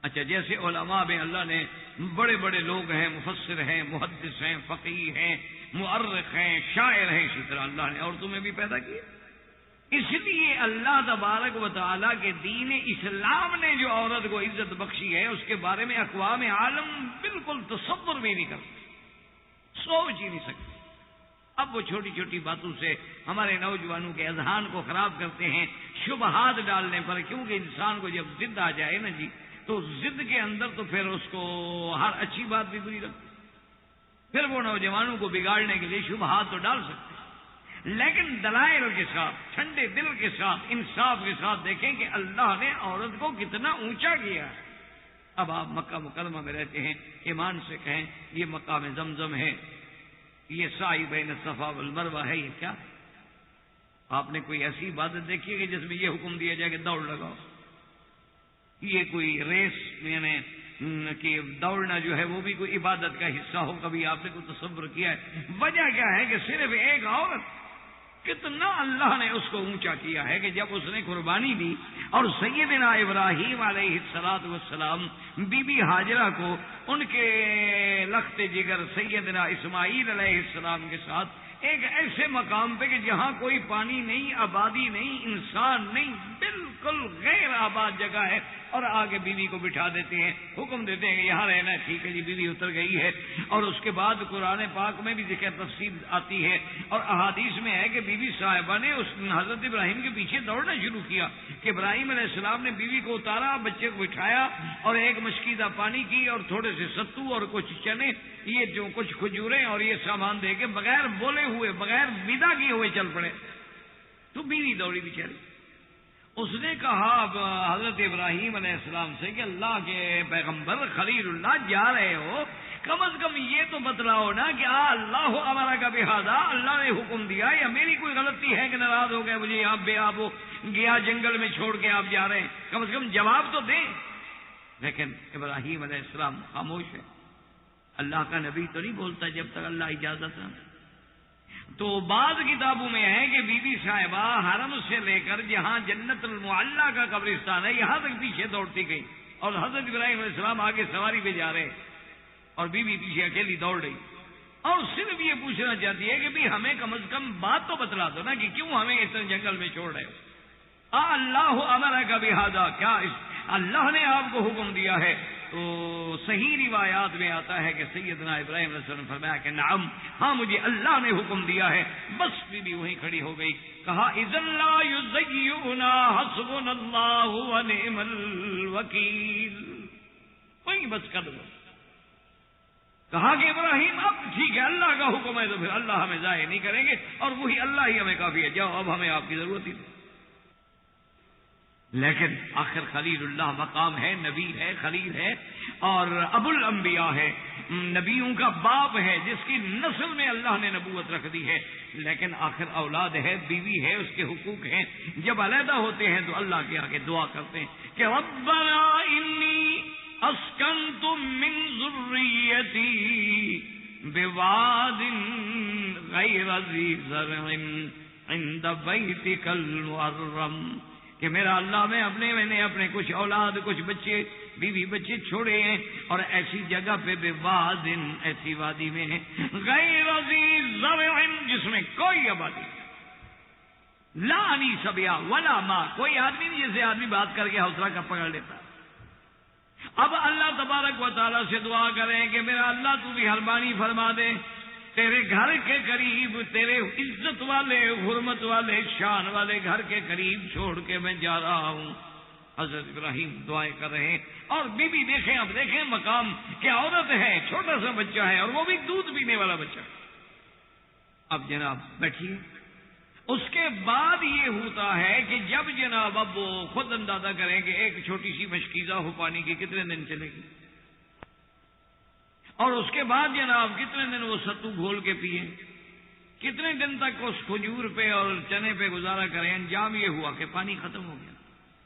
اچھا، جیسے علماء میں اللہ نے بڑے بڑے لوگ ہیں، مفسر ہیں، محدث ہیں، فقیہ ہیں، مؤرخ ہیں، شاعر ہیں، اسی طرح اللہ نے عورتوں میں بھی پیدا کیے. اس لیے اللہ تبارک و تعالیٰ کے دین اسلام نے جو عورت کو عزت بخشی ہے اس کے بارے میں اقوام عالم بالکل تصور بھی نہیں کرتے، سوچ ہی نہیں سکتے. اب وہ چھوٹی چھوٹی باتوں سے ہمارے نوجوانوں کے اذہان کو خراب کرتے ہیں شبہات ڈالنے پر، کیونکہ انسان کو جب ضد آ جائے نا جی، تو ضد کے اندر تو پھر اس کو ہر اچھی بات بھی بری لگتی، پھر وہ نوجوانوں کو بگاڑنے کے لیے شبہات تو ڈال سکتے ہیں، لیکن دلائل کے ساتھ، ٹھنڈے دل کے ساتھ، انصاف کے ساتھ دیکھیں کہ اللہ نے عورت کو کتنا اونچا کیا ہے. اب آپ مکہ مکرمہ میں رہتے ہیں، ایمان سے کہیں یہ مقام زمزم ہے، یہ سعی بین الصفا والمروہ ہے، یہ کیا ہے؟ آپ نے کوئی ایسی عبادت دیکھی ہے کہ جس میں یہ حکم دیا جائے کہ دوڑ لگاؤ؟ یہ کوئی ریس یعنی کہ دوڑنا جو ہے وہ بھی کوئی عبادت کا حصہ ہو؟ کبھی آپ نے کوئی تصور کیا ہے؟ وجہ کیا ہے کہ صرف ایک عورت، کتنا اللہ نے اس کو اونچا کیا ہے کہ جب اس نے قربانی دی اور سیدنا ابراہیم علیہ السلام بی بی ہاجرہ کو ان کے لخت جگر سیدنا اسماعیل علیہ السلام کے ساتھ ایک ایسے مقام پہ کہ جہاں کوئی پانی نہیں، آبادی نہیں، انسان نہیں، بالکل غیر آباد جگہ ہے، اور آگے بیوی کو بٹھا دیتے ہیں، حکم دیتے ہیں کہ یہاں رہنا ہے. ٹھیک ہے جی، بیوی اتر گئی ہے. اور اس کے بعد قرآن پاک میں بھی ذکر تفصیل آتی ہے اور احادیث میں ہے کہ بیوی صاحبہ نے اس حضرت ابراہیم کے پیچھے دوڑنا شروع کیا کہ ابراہیم علیہ السلام نے بیوی کو اتارا، بچے کو بٹھایا اور ایک مشکیدہ پانی کی اور تھوڑے سے ستو اور کچھ چنے، یہ جو کچھ کھجوریں اور یہ سامان دے کے بغیر بولے ہوئے، بغیر ودا کیے ہوئے چل پڑے. تو بیوی دوڑی بیچاری. اس نے کہا حضرت ابراہیم علیہ السلام سے کہ اللہ کے پیغمبر خلیل اللہ جا رہے ہو، کم از کم یہ تو بتلاؤ نا کہ اللہ ہمارا کا بہذا، اللہ نے حکم دیا یا میری کوئی غلطی ہے کہ ناراض ہو گئے مجھے یہاں بے آب گیا جنگل میں چھوڑ کے آپ جا رہے ہیں؟ کم از کم جواب تو دیں. لیکن ابراہیم علیہ السلام خاموش ہے. اللہ کا نبی تو نہیں بولتا جب تک اللہ اجازت نہ. تو بعض کتابوں میں ہے کہ بی بی صاحبہ حرم سے لے کر جہاں جنت المعلی کا قبرستان ہے یہاں تک پیچھے دوڑتی گئی، اور حضرت ابراہیم علیہ السلام آگے سواری پہ جا رہے اور بیوی پیچھے اکیلی دوڑ رہی، اور صرف یہ پوچھنا چاہتی ہے کہ بھی ہمیں کم از کم بات تو بتلا دو نا کہ کیوں ہمیں اتنے جنگل میں چھوڑ رہے ہو؟ اللہ امرا کا بہذا، کیا اللہ نے آپ کو حکم دیا ہے؟ تو صحیح روایات میں آتا ہے کہ سیدنا ابراہیم علیہ السلام نے فرمایا کہ نعم، ہاں مجھے اللہ نے حکم دیا ہے. بس بیوی وہیں کھڑی ہو گئی. کہا اذن لا یضیعنا حسبنا اللہ ونعم الوکیل، وہیں بس کر دو. کہا کہ ابراہیم اب ٹھیک ہے، اللہ کا حکم ہے تو پھر اللہ ہمیں ضائع نہیں کریں گے، اور وہی اللہ ہی ہمیں کافی ہے، جاؤ اب ہمیں آپ کی ضرورت ہی نہیں. لیکن آخر خلیل اللہ مقام ہے، نبی ہے، خلیل ہے اور ابو الانبیاء ہے، نبیوں کا باپ ہے جس کی نسل میں اللہ نے نبوت رکھ دی ہے. لیکن آخر اولاد ہے، بیوی ہے، اس کے حقوق ہیں. جب علیحدہ ہوتے ہیں تو اللہ کے آگے دعا کرتے ہیں کہ ربنا انی اسکنت من ذریتی بواد غیر ذی زرع عند بیتک المحرم، کہ میرا اللہ میں نے اپنے کچھ اولاد، کچھ بچے، بیوی بچے چھوڑے ہیں، اور ایسی جگہ پہ بے واد، ایسی وادی میں ہے، غیر ذی زرع، جس میں کوئی آبادی، لا انیس بہا ولا ماء، کوئی آدمی نہیں جیسے آدمی بات کر کے حوصلہ کا پکڑ لیتا. اب اللہ تبارک و تعالیٰ سے دعا کریں کہ میرا اللہ تو بھی مہربانی فرما دے، تیرے گھر کے قریب، تیرے عزت والے، حرمت والے، شان والے گھر کے قریب چھوڑ کے میں جا رہا ہوں. حضرت ابراہیم دعائیں کر رہے ہیں، اور بیوی دیکھیں، اب دیکھیں مقام کہ عورت ہے، چھوٹا سا بچہ ہے، اور وہ بھی دودھ پینے والا بچہ. اب جناب بیٹھیے. اس کے بعد یہ ہوتا ہے کہ جب جناب اب وہ خود اندازہ کریں کہ ایک چھوٹی سی مشکیزہ ہو پانی کی کتنے دن چلے گی، اور اس کے بعد جناب کتنے دن وہ ستو گھول کے پیئے، کتنے دن تک اس کھجور پہ اور چنے پہ گزارا کریں. انجام یہ ہوا کہ پانی ختم ہو گیا.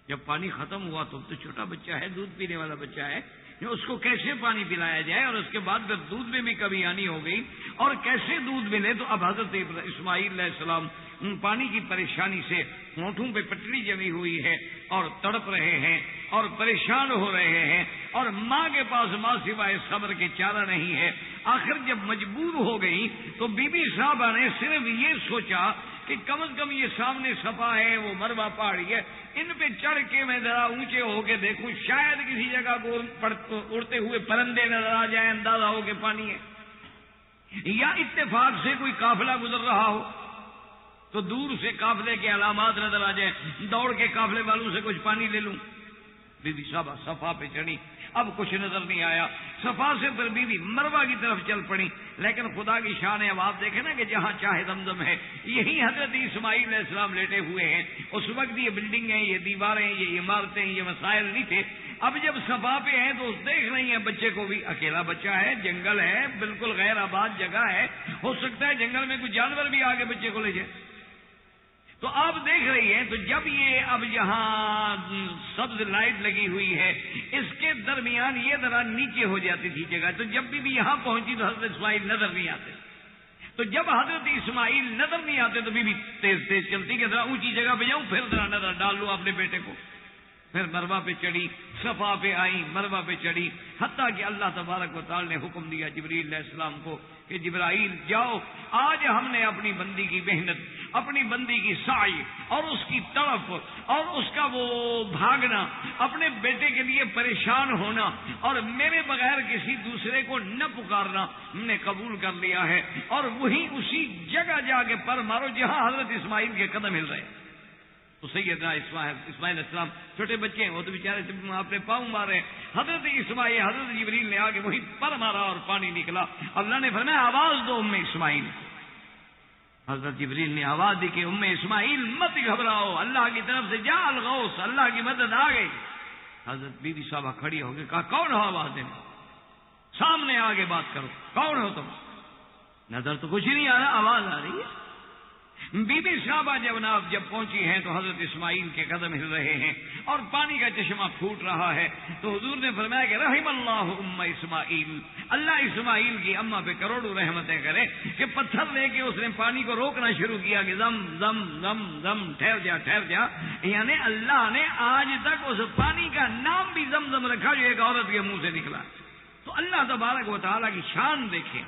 جب پانی ختم ہوا تو چھوٹا بچہ ہے، دودھ پینے والا بچہ ہے، اس کو کیسے پانی پلایا جائے؟ اور اس کے بعد پھر دودھ میں بھی کمی آنی ہو گئی، اور کیسے دودھ ملے؟ تو اب حضرت اسماعیل علیہ السلام پانی کی پریشانی سے ہونٹوں پہ پٹڑی جمی ہوئی ہے اور تڑپ رہے ہیں اور پریشان ہو رہے ہیں. اور ماں کے پاس ماں سوائے صبر کے چارہ نہیں ہے۔ آخر جب مجبور ہو گئی تو بی بی صاحبہ نے صرف یہ سوچا کہ کم از کم یہ سامنے صفا ہے، وہ مروہ پہاڑی ہے، ان پہ چڑھ کے میں ذرا اونچے ہو کے دیکھوں، شاید کسی جگہ کو اڑتے ہوئے پرندے نظر آ جائیں، اندازہ ہو کہ پانی ہے، یا اتفاق سے کوئی قافلہ گزر رہا ہو تو دور سے قافلے کے علامات نظر آ جائیں، دوڑ کے قافلے والوں سے کچھ پانی لے لوں۔ بی بی صاحبہ صفا پہ چڑھی، اب کچھ نظر نہیں آیا، صفا سے پھر بی بی مروہ کی طرف چل پڑی، لیکن خدا کی شان ہے، اب آپ دیکھیں نا کہ جہاں چاہے زمزم ہے، یہی حضرت اسماعیل علیہ السلام لیٹے ہوئے ہیں۔ اس وقت یہ بلڈنگیں، یہ دیواریں، یہ عمارتیں، یہ مسائل نہیں تھے۔ اب جب صفا پہ ہیں تو دیکھ رہی ہیں بچے کو بھی، اکیلا بچہ ہے، جنگل ہے، بالکل غیر آباد جگہ ہے، ہو سکتا ہے جنگل میں کوئی جانور بھی آگے بچے کو لے جائے، تو آپ دیکھ رہی ہیں۔ تو جب یہ اب یہاں سبز لائٹ لگی ہوئی ہے، اس کے درمیان یہ ذرا نیچے ہو جاتی تھی جگہ، تو جب بھی یہاں پہنچی تو حضرت اسماعیل نظر نہیں آتے، تو جب حضرت اسماعیل نظر نہیں آتے تو بھی تیز تیز چلتی کہ ذرا اونچی جگہ پہ جاؤں، پھر ذرا نظر ڈال لوں اپنے بیٹے کو۔ پھر مروہ پہ چڑھی، صفا پہ آئی، مروہ پہ چڑھی، حتیٰ کہ اللہ تبارک و تعالی نے حکم دیا جبریل علیہ السلام کو کہ جبرائیل جاؤ، آج ہم نے اپنی بندی کی محنت، اپنی بندی کی سعی اور اس کی تڑپ اور اس کا وہ بھاگنا، اپنے بیٹے کے لیے پریشان ہونا اور میرے بغیر کسی دوسرے کو نہ پکارنا ہم نے قبول کر لیا ہے، اور وہی اسی جگہ جا کے پر مارو جہاں حضرت اسماعیل کے قدم ہل رہے ہیں۔ تو سیدنا اسماعیل السلام چھوٹے بچے ہیں، وہ تو بیچارے اپنے پاؤں مارے، حضرت اسماعیل، حضرت جبریل نے آگے وہی پر مارا اور پانی نکلا۔ اللہ نے فرمایا آواز دو ام اسماعیل، حضرت جبریل نے آواز دی کہ ام اسماعیل مت گھبراؤ، اللہ کی طرف سے جا الغوث، اللہ کی مدد آ گئی۔ حضرت بی بی صاحبہ کھڑی ہو گئی، کہا کون ہو آواز دینے، سامنے آگے بات کرو، کون ہو تم؟ نظر تو کچھ نہیں آ رہا، آواز آ رہی ہے۔ بی بی صاحبہ جب پہنچی ہیں تو حضرت اسماعیل کے قدم ہل رہے ہیں اور پانی کا چشمہ پھوٹ رہا ہے، تو حضور نے فرمایا کہ رحم اللہ ام اسماعیل، اللہ اسماعیل کی اماں پہ کروڑوں رحمتیں کرے کہ پتھر لے کے اس نے پانی کو روکنا شروع کیا کہ زم زم زم زم، ٹھہر جا ٹھہر جا، یعنی اللہ نے آج تک اس پانی کا نام بھی زمزم رکھا جو ایک عورت کے منہ سے نکلا۔ تو اللہ تبارک و تعالیٰ کی شان دیکھیں،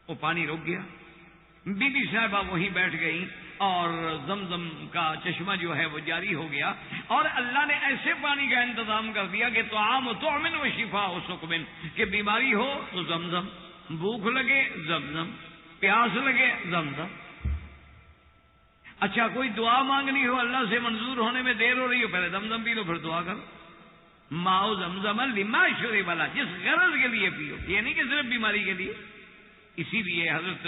وہ پانی رک گیا، بی بی صاحبہ وہیں بیٹھ گئی اور زمزم کا چشمہ جو ہے وہ جاری ہو گیا، اور اللہ نے ایسے پانی کا انتظام کر دیا کہ طعام طعم و شفاء سقم، کہ بیماری ہو تو زمزم، بھوک لگے زمزم، پیاس لگے زمزم۔ اچھا کوئی دعا مانگنی ہو، اللہ سے منظور ہونے میں دیر ہو رہی ہو، پہلے زمزم پی لو پھر دعا کرو۔ ماؤ زمزم لما شرب له، جس غرض کے لیے پیو، یہ نہیں کہ صرف بیماری کے لیے۔ اسی لیے حضرت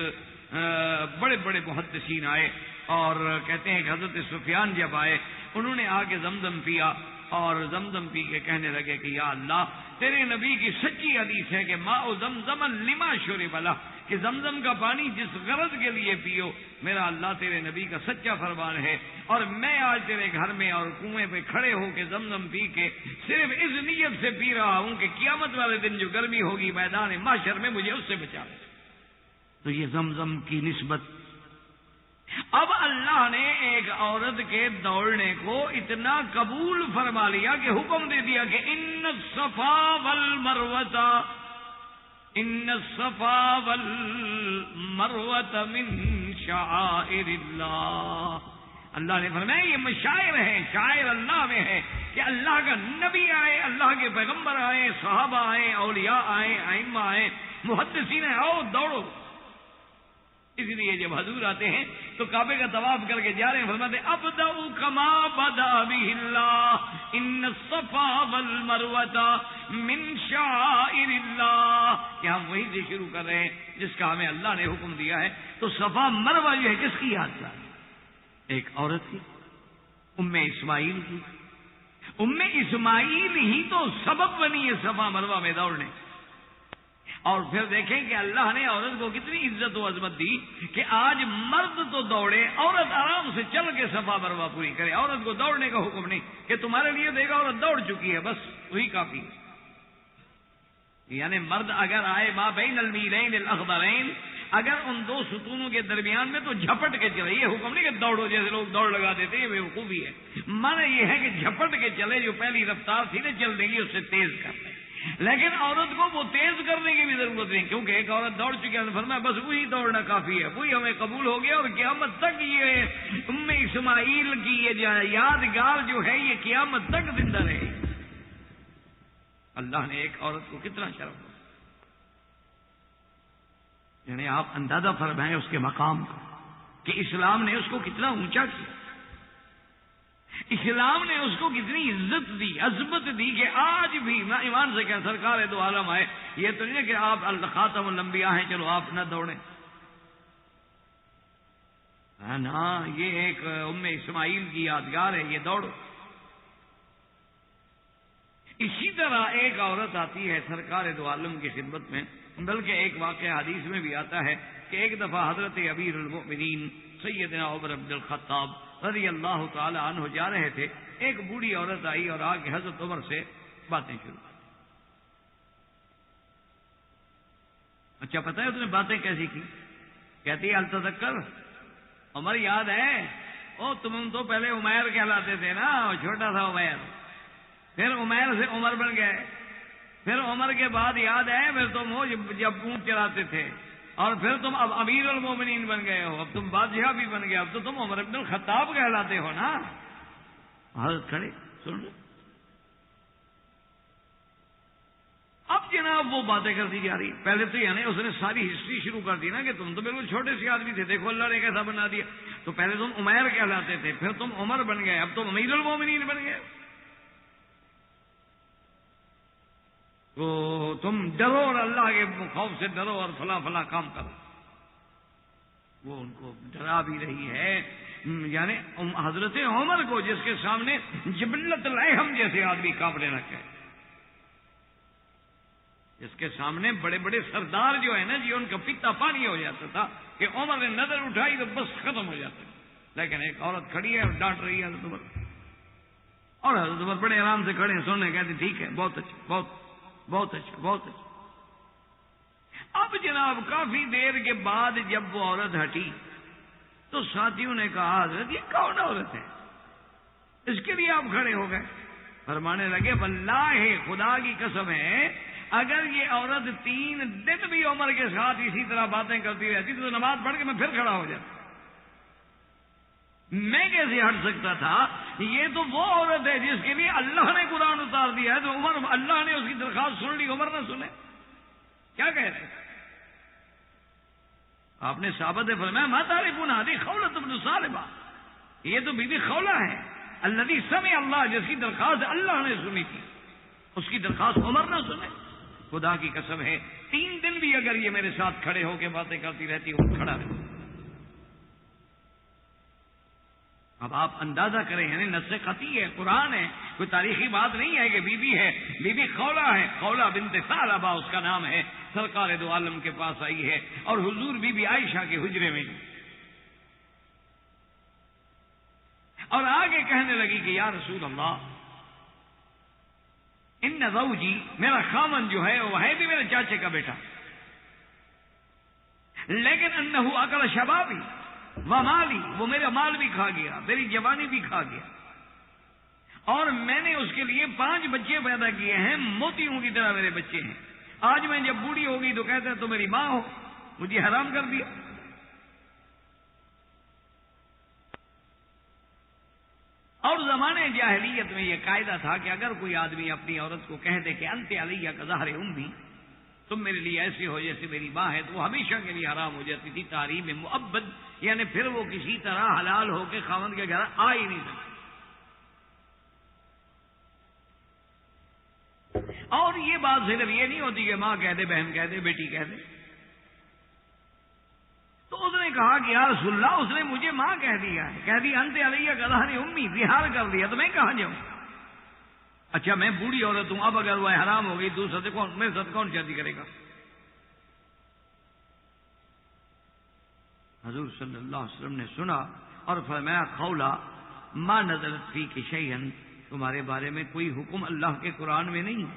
بڑے بڑے محدثین آئے اور کہتے ہیں کہ حضرت سفیان جب آئے انہوں نے آ کے زمزم پیا اور زمزم پی کے کہنے لگے کہ یا اللہ، تیرے نبی کی سچی حدیث ہے کہ ماء زمزم لما شرب له، کہ زمزم کا پانی جس غرض کے لیے پیو، میرا اللہ تیرے نبی کا سچا فرمان ہے، اور میں آج تیرے گھر میں اور کنویں پہ کھڑے ہو کے زمزم پی کے صرف اس نیت سے پی رہا ہوں کہ قیامت والے دن جو گرمی ہوگی میدان محشر میں مجھے اس سے بچا لے۔ تو یہ زمزم کی نسبت۔ اب اللہ نے ایک عورت کے دوڑنے کو اتنا قبول فرما لیا کہ حکم دے دیا کہ ان الصفا والمروۃ، ان الصفا والمروۃ من شعائر اللہ۔ اللہ نے فرمایا یہ مشاعر ہیں، شاعر اللہ میں ہے کہ اللہ کا نبی آئے، اللہ کے پیغمبر آئے، صحابہ آئے، اولیاء آئے، ائمہ آئے، محدثین آئے، آؤ دوڑو۔ اس لیے جب حضور آتے ہیں تو کعبے کا طواف کر کے جا رہے ہیں، فرماتے ہیں ابدأ کما بدا به اللہ، ان الصفا والمروۃ من شعائر اللہ، کہ ہم وہیں سے شروع کر رہے ہیں جس کا ہمیں اللہ نے حکم دیا ہے۔ تو صفا مروہ جو ہے کس کی یاد ہے؟ ایک عورت کی، ام اسماعیل کی۔ ام اسماعیل ہی تو سبب بنی ہے صفا مروہ میں دوڑنے۔ اور پھر دیکھیں کہ اللہ نے عورت کو کتنی عزت و عظمت دی کہ آج مرد تو دوڑے، عورت آرام سے چل کے صفا مروہ پوری کرے۔ عورت کو دوڑنے کا حکم نہیں کہ تمہارے لیے دیکھا عورت دوڑ چکی ہے، بس وہی کافی ہے۔ یعنی مرد اگر آئے ما بین المیلین الاخضرین، اگر ان دو ستونوں کے درمیان میں تو جھپٹ کے چلے. یہ حکم نہیں کہ دوڑو جیسے لوگ دوڑ لگا دیتے ہیں, بیوقوفی ہے. معنی یہ ہے کہ جھپٹ کے چلے, جو پہلی رفتار تھی نا چلنے کی اس سے تیز کر لیں. لیکن عورت کو وہ تیز کرنے کی بھی ضرورت نہیں, کیونکہ ایک عورت دوڑ چکی ہے, فرمایا بس وہی دوڑنا کافی ہے, وہی ہمیں قبول ہو گیا, اور قیامت تک یہ ام اسماعیل کی یہ یادگار جو ہے یہ قیامت تک زندہ رہے. اللہ نے ایک عورت کو کتنا شرف دیا, یعنی آپ اندازہ فرمائیں اس کے مقام کا کہ اسلام نے اس کو کتنا اونچا کیا, اسلام نے اس کو کتنی عزت دی, عظمت دی, کہ آج بھی میں ایمان سے کہ سرکار دو عالم آئے. یہ تو نہیں ہے کہ آپ خاتم الانبیاء ہیں چلو آپ نہ دوڑیں, نا, یہ ایک ام اسماعیل کی یادگار ہے, یہ دوڑو. اسی طرح ایک عورت آتی ہے سرکار دو عالم کی خدمت میں, بلکہ ایک واقعہ حدیث میں بھی آتا ہے کہ ایک دفعہ حضرت امیر المؤمنین سیدنا عمر بن الخطاب رضی اللہ تعالی عنہ جا رہے تھے. ایک بوڑھی عورت آئی اور آ کے حضرت عمر سے باتیں شروع کی. اچھا پتہ ہے اس نے باتیں کیسی کی؟ کہتی ہے التذکر, عمر یاد ہے, او تم تو پہلے عمیر کہلاتے تھے نا, چھوٹا تھا عمیر, پھر عمیر سے عمر بن گئے, پھر عمر کے بعد یاد ہے پھر تم ہو جب اونٹ چلاتے تھے, اور پھر تم اب امیر المومنین بن گئے ہو, اب تم بادشاہ بھی بن گئے, اب تو تم عمر بن الخطاب کہلاتے ہو نا. حضرت کھڑے سن لو. اب جناب وہ باتیں کرتی جا رہی. پہلے تو یعنی اس نے ساری ہسٹری شروع کر دی نا کہ تم تو بالکل چھوٹے سے آدمی تھے, دیکھو اللہ نے کیسا بنا دیا. تو پہلے تم عمیر کہلاتے تھے, پھر تم عمر بن گئے, اب تم امیر المومنین بن گئے. تو تم ڈرو اور اللہ کے خوف سے ڈرو اور فلاں فلاں کام کرو. وہ ان کو ڈرا بھی رہی ہے, یعنی حضرت عمر کو جس کے سامنے جبلت العہم جیسے آدمی کانپنے لگے, جس کے سامنے بڑے بڑے سردار جو ہے نا جی, ان کا پیتا پانی ہو جاتا تھا کہ عمر نے نظر اٹھائی تو بس ختم ہو جاتا. لیکن ایک عورت کھڑی ہے اور ڈانٹ رہی ہے حضرت عمر, اور حضرت عمر بڑے آرام سے کھڑے ہیں, سننے کہتے ٹھیک ہے, بہت اچھا, بہت اچھا, بہت اچھا. اب جناب کافی دیر کے بعد جب وہ عورت ہٹی تو ساتھیوں نے کہا حضرت یہ کون عورت ہے, اس کے لیے آپ کھڑے ہو گئے. فرمانے لگے واللہ خدا کی قسم ہے, اگر یہ عورت 3 دن بھی عمر کے ساتھ اسی طرح باتیں کرتی رہتی تو نماز پڑھ کے میں پھر کھڑا ہو جاتا. میں کیسے ہٹ سکتا تھا؟ یہ تو وہ عورت ہے جس کے لیے اللہ نے قرآن اتار دیا ہے, تو عمر, اللہ نے اس کی درخواست سن لی, عمر نہ سنے, کیا کہہ رہے؟ آپ نے صحابہ سے فرمایا ما تعرفون هذه خولة بن صالبہ, یہ تو بی بی خولہ ہے, الذی سمع اللہ, جس کی درخواست اللہ نے سنی تھی, اس کی درخواست عمر نہ سنے. خدا کی قسم ہے 3 دن بھی اگر یہ میرے ساتھ کھڑے ہو کے باتیں کرتی رہتی ہوں, کھڑا رہتا. اب آپ اندازہ کریں, یعنی نص قطعی ہے, قرآن ہے, کوئی تاریخی بات نہیں ہے کہ بی بی ہے, بی بی خولہ ہے, خولہ بنت ثعلبہ اس کا نام ہے, سرکار دو عالم کے پاس آئی ہے, اور حضور بی بی عائشہ کے حجرے میں, اور آگے کہنے لگی کہ یا رسول اللہ, ان زوجی, میرا خامن جو ہے وہ ہے بھی میرے چاچے کا بیٹا, لیکن انہ اکل شبابی ومالی, وہ میرا مال بھی کھا گیا, میری جوانی بھی کھا گیا, اور میں نے اس کے لیے 5 بچے پیدا کیے ہیں, موتیوں کی طرح میرے بچے ہیں. آج میں جب بوڑھی ہو گئی تو کہتے ہیں تو میری ماں ہو, مجھے حرام کر دیا. اور زمانے جاہلیت میں یہ قاعدہ تھا کہ اگر کوئی آدمی اپنی عورت کو کہہ دے کہ انت علیہ کا ظہر امی, تم میرے لیے ایسے ہو جیسے میری ماں ہے, تو وہ ہمیشہ کے لیے حرام ہو جاتی تھی, تحریم مؤبد, یعنی پھر وہ کسی طرح حلال ہو کے خاوند کے گھر آ ہی نہیں سکتی. اور یہ بات صرف یہ نہیں ہوتی کہ ماں کہہ دے, بہن کہہ دے, بیٹی کہہ دے. تو اس نے کہا کہ یا رسول اللہ, اس نے مجھے ماں کہہ دیا ہے, کہہ دی انت علیہ کا ظہر امی, زہار کر دیا, تو میں کہاں جاؤں؟ اچھا میں بوڑھی عورت ہوں, اب اگر وہ حرام ہو گئی دوسرے کون, میرے ساتھ کون شادی کرے گا؟ حضور صلی اللہ علیہ وسلم نے سنا اور فرمایا خولہ ما نزلت فیک شیئا, تمہارے بارے میں کوئی حکم اللہ کے قرآن میں نہیں ہے,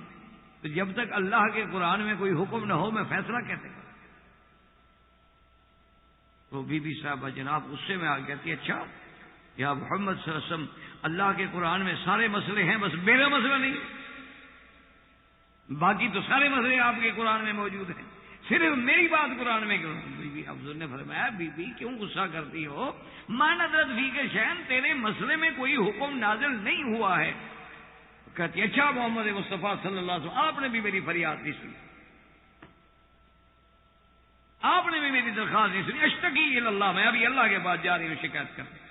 تو جب تک اللہ کے قرآن میں کوئی حکم نہ ہو میں فیصلہ کیسے کروں؟ تو بی بی صاحبہ جناب غصے میں آ کہتی ہے اچھا یا محمد صلی اللہ علیہ وسلم اللہ کے قرآن میں سارے مسئلے ہیں بس میرا مسئلہ نہیں، باقی تو سارے مسئلے آپ کے قرآن میں موجود ہیں، صرف میری بات قرآن میں کیوں؟ بی بی حضور نے فرمایا بی بی کیوں غصہ کرتی ہو؟ ما نزلت فیک شیئن، تیرے مسئلے میں کوئی حکم نازل نہیں ہوا ہے۔ کہتی اچھا محمد مصطفیٰ صلی اللہ علیہ وسلم آپ نے بھی میری فریاد نہیں سنی، آپ نے بھی میری درخواست نہیں سنی، اشتکی اللہ، میں ابھی اللہ کے پاس جا رہی ہوں شکایت کرنے۔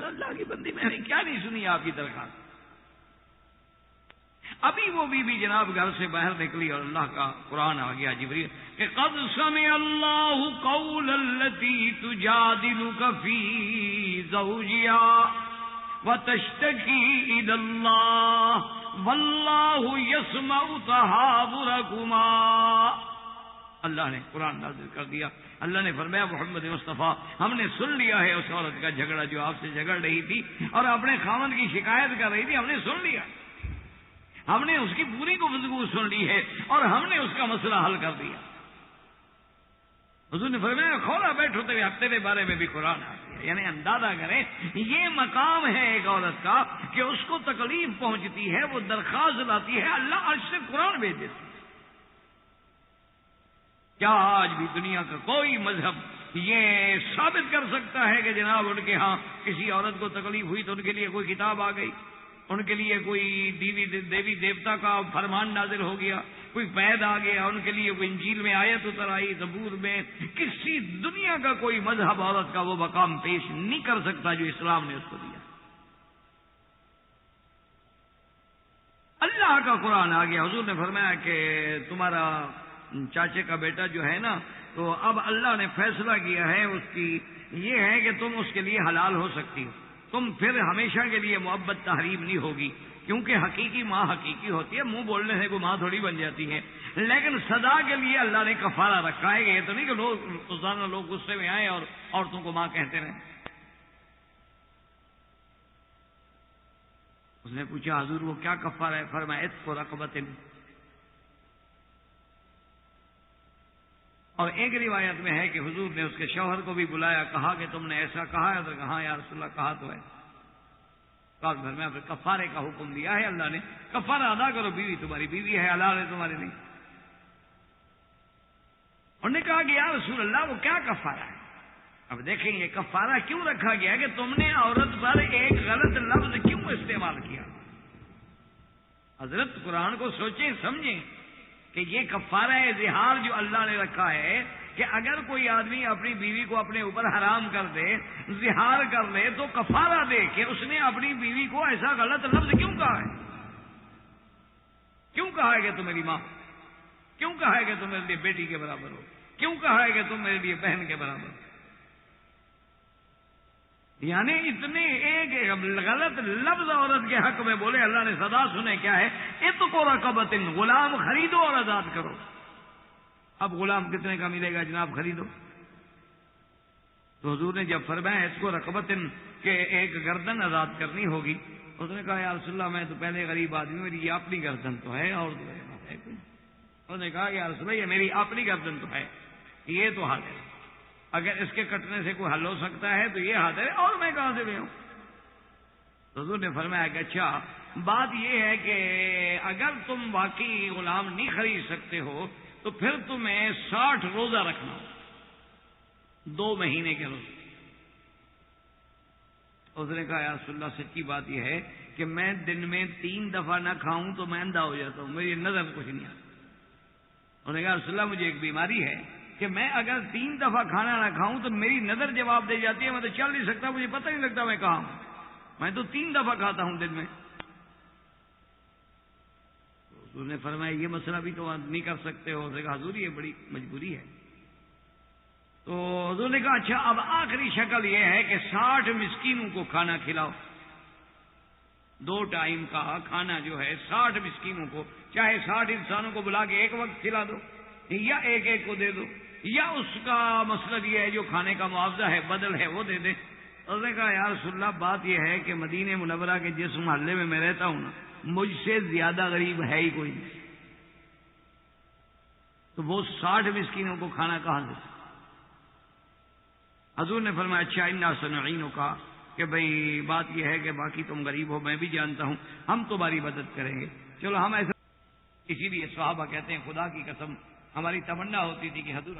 اللہ کی بندی میں نے کیا نہیں سنی آپ کی درخواست؟ ابھی وہ بی جناب گھر سے باہر نکلی اور اللہ کا قرآن آ گیا جبریل کہ قد سمع اللہ قول التی تجادلک فی زوجہا وتشتکی الی اللہ واللہ یسمع تحاورکما۔ اللہ نے قرآن نازل کر دیا، اللہ نے فرمایا محمد مصطفیٰ ہم نے سن لیا ہے اس عورت کا جھگڑا جو آپ سے جھگڑ رہی تھی اور اپنے خاوند کی شکایت کر رہی تھی، ہم نے سن لیا، ہم نے اس کی پوری گفتگو سن لی ہے اور ہم نے اس کا مسئلہ حل کر دیا۔ حضور نے فرمایا کھولا بیٹھو تیرے بارے میں بھی قرآن آ گیا، یعنی اندازہ کریں یہ مقام ہے ایک عورت کا کہ اس کو تکلیف پہنچتی ہے، وہ درخواست لاتی ہے، اللہ عرش سے قرآن بھیج دیتی ہے۔ کیا آج بھی دنیا کا کوئی مذہب یہ ثابت کر سکتا ہے کہ جناب ان کے ہاں کسی عورت کو تکلیف ہوئی تو ان کے لیے کوئی کتاب آ گئی، ان کے لیے کوئی دیوی دیوتا کا فرمان نازل ہو گیا، کوئی قید آ گیا، ان کے لیے کوئی انجیل میں آیت اتر آئی، زبور میں؟ کسی دنیا کا کوئی مذہب عورت کا وہ مقام پیش نہیں کر سکتا جو اسلام نے اس کو دیا۔ اللہ کا قرآن آ گیا، حضور نے فرمایا کہ تمہارا چاچے کا بیٹا جو ہے نا، تو اب اللہ نے فیصلہ کیا ہے اس کی یہ ہے کہ تم اس کے لیے حلال ہو سکتی ہو، تم پھر ہمیشہ کے لیے محبت تحریم نہیں ہوگی، کیونکہ حقیقی ماں حقیقی ہوتی ہے، منہ بولنے سے کوئی ماں تھوڑی بن جاتی ہے، لیکن سزا کے لیے اللہ نے کفارہ رکھا ہے، یہ تو نہیں کہ روزانہ لوگ غصے میں آئے اور عورتوں کو ماں کہتے رہیں۔ اس نے پوچھا حضور وہ کیا کفارہ ہے؟ فرمایا عتق رقبۃ۔ اور ایک روایت میں ہے کہ حضور نے اس کے شوہر کو بھی بلایا، کہا کہ تم نے ایسا کہا ہے؟ تو کہا یا رسول اللہ کہا تو ہے۔ کال بھر میں پھر کفارے کا حکم دیا ہے اللہ نے، کفارہ ادا کرو، بیوی تمہاری بیوی ہے، حلال ہے تمہارے نہیں۔ انہوں نے کہا کہ یا رسول اللہ وہ کیا کفارہ ہے؟ اب دیکھیں یہ کفارہ کیوں رکھا گیا کہ تم نے عورت پر ایک غلط لفظ کیوں استعمال کیا؟ حضرت قرآن کو سوچیں سمجھیں کہ یہ کفارہ زہار جو اللہ نے رکھا ہے کہ اگر کوئی آدمی اپنی بیوی کو اپنے اوپر حرام کر دے، زہار کر لے، تو کفارہ دے کہ اس نے اپنی بیوی کو ایسا غلط لفظ کیوں کہا ہے؟ کیوں کہا ہے کہ تم میری ماں، کیوں کہا ہے کہ تم میرے لیے بیٹی کے برابر ہو، کیوں کہا ہے کہ تم میرے لیے بہن کے برابر ہو؟ یعنی اتنے ایک غلط لفظ عورت کے حق میں بولے، اللہ نے سزا سنے کیا ہے؟ عتق رقبۃ، غلام خریدو اور آزاد کرو۔ اب غلام کتنے کا ملے گا جناب؟ خریدو۔ تو حضور نے جب فرمایا عتق رقبۃ کہ ایک گردن آزاد کرنی ہوگی، اس نے کہا یا رسول اللہ میں تو پہلے غریب آدمی، میری یہ اپنی گردن تو ہے اور تو ہے کوئی؟ انہوں نے کہا یا رسول اللہ یہ میری اپنی گردن تو ہے، یہ تو حال ہے، اگر اس کے کٹنے سے کوئی حل ہو سکتا ہے تو یہ ہاتھ ہے، اور میں کہاں سے لے آؤں؟ حضور نے فرمایا کہ اچھا بات یہ ہے کہ اگر تم واقعی غلام نہیں خرید سکتے ہو تو پھر تمہیں 60 روزہ رکھنا ہو، 2 مہینے کے روزے۔ اس نے کہا یا رسول اللہ سچی بات یہ ہے کہ میں دن میں 3 دفعہ نہ کھاؤں تو میں اندھا ہو جاتا ہوں، میری نظر کچھ نہیں آتا۔ انہوں نے کہا رسول اللہ مجھے ایک بیماری ہے کہ میں اگر 3 دفعہ کھانا نہ کھاؤں تو میری نظر جواب دے جاتی ہے، میں تو چل نہیں سکتا، مجھے پتہ نہیں لگتا میں کہاں ہوں، میں تو 3 دفعہ کھاتا ہوں دن میں۔ حضور نے فرمایا یہ مسئلہ بھی تو نہیں کر سکتے ہو؟ اس نے کہا حضور یہ بڑی مجبوری ہے۔ تو حضور نے کہا اچھا اب آخری شکل یہ ہے کہ 60 مسکینوں کو کھانا کھلاؤ، 2 ٹائم کا کھانا جو ہے 60 مسکینوں کو، چاہے 60 انسانوں کو بلا کے ایک وقت کھلا دو یا ایک ایک کو دے دو، یا اس کا مطلب یہ ہے جو کھانے کا معاوضہ ہے بدل ہے وہ دے دیں۔ اس نے کہا یا رسول اللہ بات یہ ہے کہ مدینہ منورہ کے جس محلے میں رہتا ہوں نا، مجھ سے زیادہ غریب ہے ہی کوئی نہیں، تو وہ 60 مسکینوں کو کھانا کہاں سے؟ حضور نے فرمایا اچھا انا سنعینک کہ بھئی بات یہ ہے کہ باقی تم غریب ہو، میں بھی جانتا ہوں، ہم تمہاری مدد کریں گے، چلو ہم ایسا. اسی لیے صحابہ کہتے ہیں خدا کی قسم ہماری تمنا ہوتی تھی کہ حضور